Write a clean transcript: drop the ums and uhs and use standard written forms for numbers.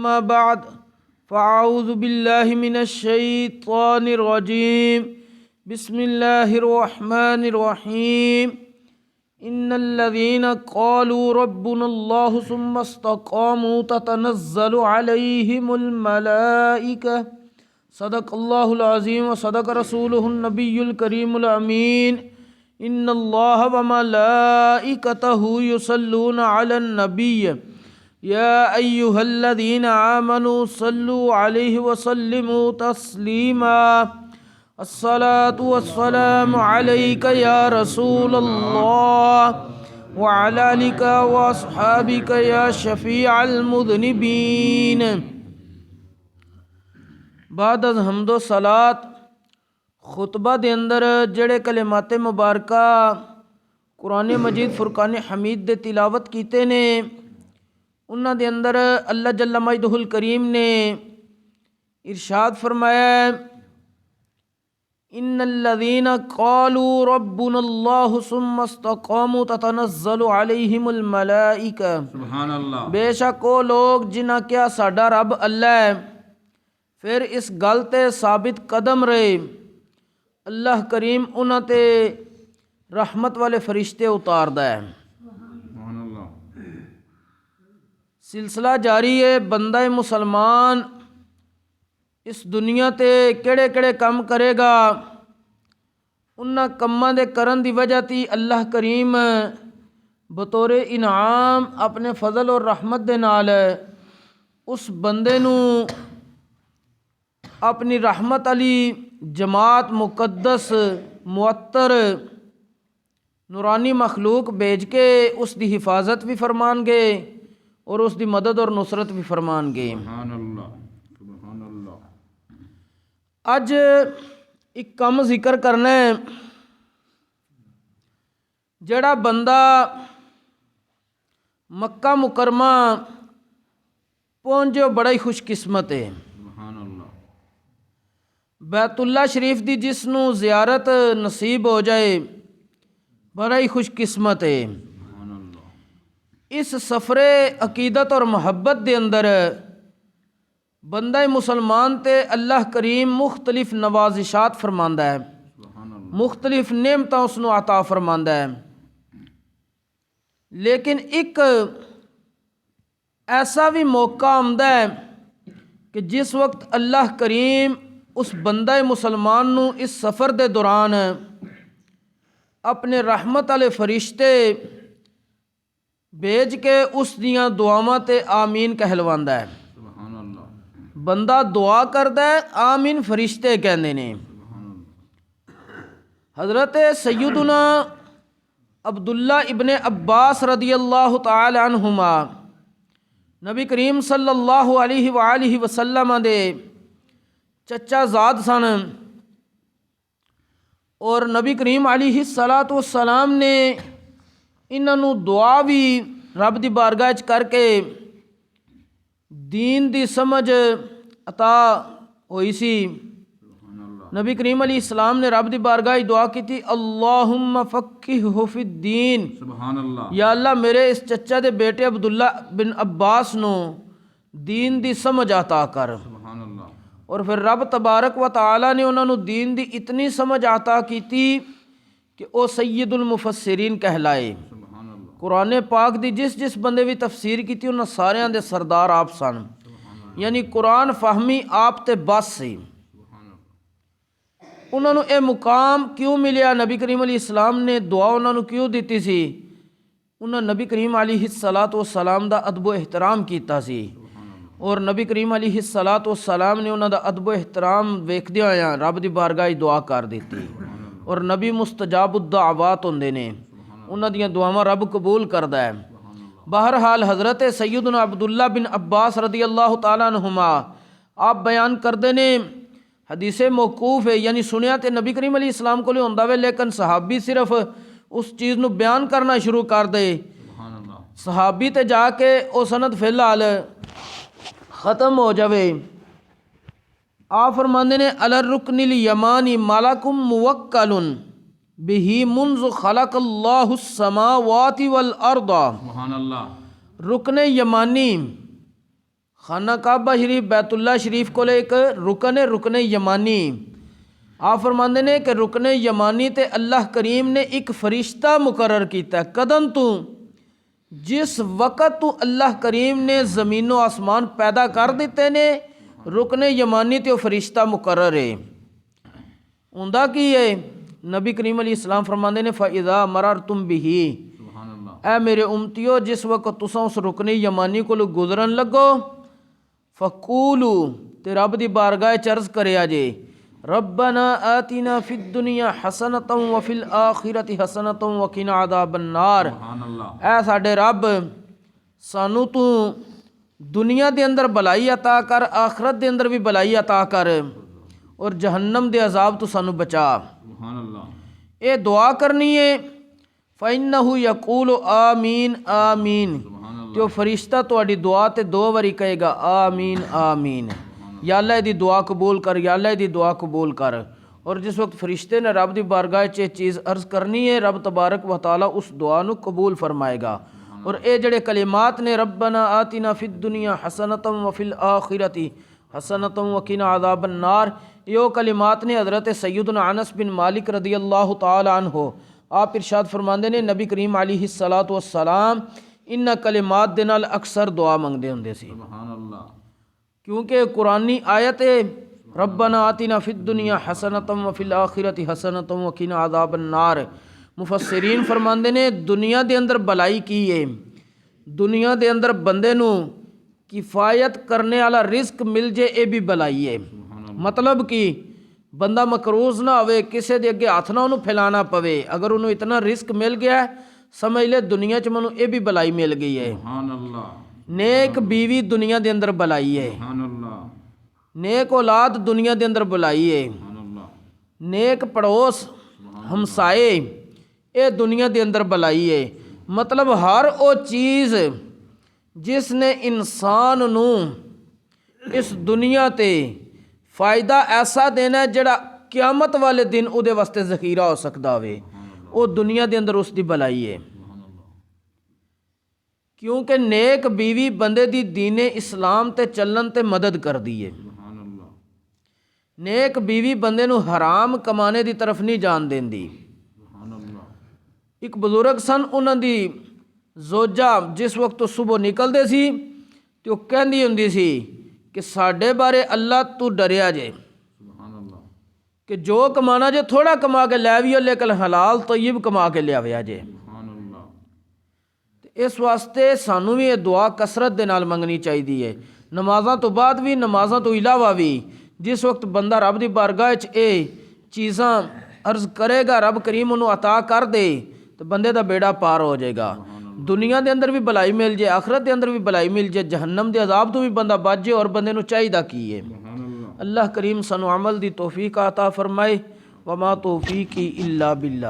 أما بعد فأعوذ بالله من الشيطان الرجيم بسم الله الرحمن الرحيم إن الذين قالوا ربنا الله ثم استقاموا تتنزل عليهم الملائكة صدق الله العظيم وصدق رسوله النبي الكريم الأمين إن الله وملائكته يصلون على النبي يا أيها الذين آمنوا صلوا عليه وسلموا تسليما الصلاة والسلام عليك يا رسول الله وعلى آلك وأصحابك يا شفيع المذنبين. بعد از حمد و صلات خطبہ دے اندر جڑے کلمات مبارکہ قرآن مجید فرقان حمید دے تلاوت کیتے نے انہاں دے اندر اللہ جل مجدہ الکریم نے ارشاد فرمایا ان الذین قالوا ربنا اللہ ثم استقاموا تتنزل علیہم الملائکہ. سبحان اللہ. بے شک وہ لوگ جنہاں کیا ساڈا رب اللہ ہے پھر اس گل تے ثابت قدم رہے اللہ کریم انہاں تے رحمت والے فرشتے اتاردا ہے. سبحان اللہ. سلسلہ جاری ہے بندہ مسلمان اس دنیا تے کیڑے کیڑے کم کرے گا انہاں کماں دے کرن دی وجہ تی اللہ کریم بطور انعام اپنے فضل اور رحمت دے نال اس بندے نو اپنی رحمت علی جماعت مقدس معطر نورانی مخلوق بھیج کے اس دی حفاظت بھی فرمان گے اور اس دی مدد اور نصرت بھی فرمان گے. سبحان اللہ. سبحان اللہ. اج ایک کم ذکر کرنا ہے جڑا بندہ مکہ مکرمہ پہنچے بڑا ہی خوش قسمت ہے. سبحان اللہ. بیت اللہ شریف دی جس نو زیارت نصیب ہو جائے بڑا ہی خوش قسمت ہے. سبحان اللہ. اس سفر عقیدت اور محبت دے اندر بندہ مسلمان تے اللہ کریم مختلف نوازشات فرماندا ہے سبحان اللہ. مختلف نعمتاں اس نو عطا فرماندا ہے لیکن ایک ایسا بھی موقع آمدا ہے کہ جس وقت اللہ کریم اس بندہ مسلمان نو اس سفر دے دوران اپنے رحمت والے فرشتے بھیج کے اس دیاں دعاواں تے آمین کہلواندا ہے. سبحان اللہ. بندہ دعا کردا ہے آمین فرشتے کہندے نے. سبحان اللہ. حضرت سیدنا عبداللہ ابن عباس رضی اللہ تعالی عنہما نبی کریم صلی اللہ علیہ وآلہ وسلم دے چچا زاد سن اور نبی کریم علیہ السلام نے انہاں نو دعا بھی رب دی بارگاہ وچ کر کے دین دی سمجھ عطا ہوئی سی. سبحان اللہ. نبی کریم علیہ السلام نے رب دی بارگاہ دعا کی تھی اللہم فقہہ فی الدین. سبحان اللہ. یا اللہ میرے اس چچا دے بیٹے عبداللہ بن عباس نو دین دی سمجھ عطا کر. سبحان اللہ. اور پھر رب تبارک و تعالی نے انہوں نے دین دی اتنی سمجھ عطا کی تھی کہ او سید المفسرین کہلائے. سبحان اللہ. قرآن پاک دی جس جس بندے بھی تفسیر کی تھی انہاں ساریاں دے سردار آپ سن. یعنی قرآن فہمی آپ تے بس سی. سبحان اللہ. انہوں نے اے مقام کیوں ملیا نبی کریم علیہ السلام نے دعا انہوں نے کیوں دیتی سی انہوں نے نبی کریم علیہ السلام دا ادب و احترام کیتا سی اور نبی کریم علیہ السلام نے انہوں دا ادب و احترام ویکھدیاں ہویاں رب دی بارگاہ دعا کر دیتی. اور نبی مستجاب الدعوات ہوندے نے انہاں دیاں دعاواں رب قبول کردا ہے. بہرحال حضرت سیدنا عبداللہ بن عباس رضی اللہ تعالیٰ عنہما آپ بیان کردے نے حدیث موقوف ہے یعنی سنیا تے نبی کریم علیہ السلام کو لے ہوندا وے لیکن صحابی صرف اس چیز نو بیان کرنا شروع کر دے. سبحان اللہ. صحابی تے جا کے او سند فی الحال ختم ہو جاوے. آپ فرماندے نے علی الرکن الیمانی ملکم موکل بہ منذ خلق اللہ السماوات والارض. سبحان اللہ. رکن یمانی خانہ کعبہ شریف بیت اللہ شریف کو ایک رکن یمانی آپ فرماندے نے کہ رکن یمانی تے اللہ کریم نے ایک فرشتہ مقرر کیتا ہے کدن تو جس وقت تو اللہ کریم نے زمین و آسمان پیدا کر دیتے نے رکن یمانی تے وہ فرشتہ مقرر ہے اوندا کی ہے نبی کریم علیہ السلام فرماندے نے فَإِذَا مَرَرْتُمْ بِهِ سبحان اللہ اے میرے امتیو جس وقت تساں اس رکن یمانی کو گزرن لگو فَقُولُوا تے رب دی بارگاہ چرز کریا جے ربنا آتنا فی الدنیا حسنتا وفی الآخرت حسنتا وقنا عذاب النار سبحان اللہ اے ساڈے رب سانو تو دنیا دے اندر بلائی عطا کر آخرت دے اندر بھی بلائی عطا کر اور جہنم دے عذاب تو سانو بچا سبحان اللہ اے دعا کرنی ہے فَإِنَّهُ يَقُولُ آمین آمین سبحان اللہ تو فرشتہ تہاڈی دعا تے 2 واری کہے گا آمین آمین یا اللہ دی دعا قبول کر یا اللہ دی دعا قبول کر اور جس وقت فرشتے نے رب دی بارگاہ چ چیز عرض کرنی ہے رب تبارک و تعالی اس دعا نو قبول فرمائے گا اور اے جڑے کلمات نے ربنا آتنا فی الدنیا حسنتا وفی الآخرت حسنتا وقنا عذاب النار یہ کلمات نے حضرت سیدنا انس بن مالک رضی اللہ تعالی عنہ آپ ارشاد فرماندے نے نبی کریم علیہ الصلوۃ والسلام ان کلمات دے نال اکثر دعا منگدے ہوندے سی سبحان اللہ کیونکہ قرآنی آیت ہے ربنا آتنا فی الدنیا حسنتا وفی الآخرت حسنتا وقنا عذاب النار مفسرین فرماندے نے دنیا دے اندر بلائی کی ہے دنیا دے اندر بندے نو کفایت کرنے والا رزق مل جے اے بھی بلائی ہے مطلب کہ بندہ مقروض نہ ہوئے کسے دے اگے ہاتھ نہ انہوں پھیلانا پوے اگر انہوں اتنا رزق مل گیا ہے سمجھ لے دنیا چ منوں اے بھی بلائی مل گئی ہے سبحان اللہ نیک بیوی دنیا دے اندر بلائی ہے سبحان اللہ نیک اولاد دنیا دے اندر بلائی ہے سبحان اللہ نیک پڑوس ہمسائے اے دنیا دے اندر بلائی ہے مطلب ہر او چیز جس نے انسان نو اس دنیا تے فائدہ ایسا دینا ہے جڑا قیامت والے دن او دے واسطے ذخیرہ ہو سکدا ہوئے او دنیا دے اندر اس دی بلائی ہے کیونکہ نیک بیوی بندے دی دین اسلام تے چلن تے مدد کر دی ہے سبحان اللہ نیک بیوی بندے نو حرام کمانے دی طرف نہیں جان دیندی سبحان اللہ ایک بزرگ سن انہاں دی زوجہ جس وقت تو صبح نکل دے سی تے وہ کہندی ہوندی سی کہ ساڈے بارے اللہ تو ڈریا جے سبحان اللہ کہ جو کمانا جے تھوڑا کما کے لے آویو لیکن حلال طیب کما کے لے آویا جے سبحان اللہ اس واسطے سانو بھی یہ دعا کثرت دے نال منگنی چاہیے ہے نمازاں تو بعد بھی نمازاں تو علاوہ بھی جس وقت بندہ رب دی بارگاہ چ اے چیزاں عرض کرے گا رب کریم انہوں عطا کر دے تو بندے دا بیڑا پار ہو جائے گا دنیا دے اندر بھی بلائی مل جائے آخرت دے اندر بھی بلائی مل جائے جہنم دے عذاب تو بھی بندہ بچ جائے اور بندے نو چاہیے کیے سبحان اللہ اللہ کریم سنو عمل دی توفیق عطا فرمائے وما توفیقی الا باللہ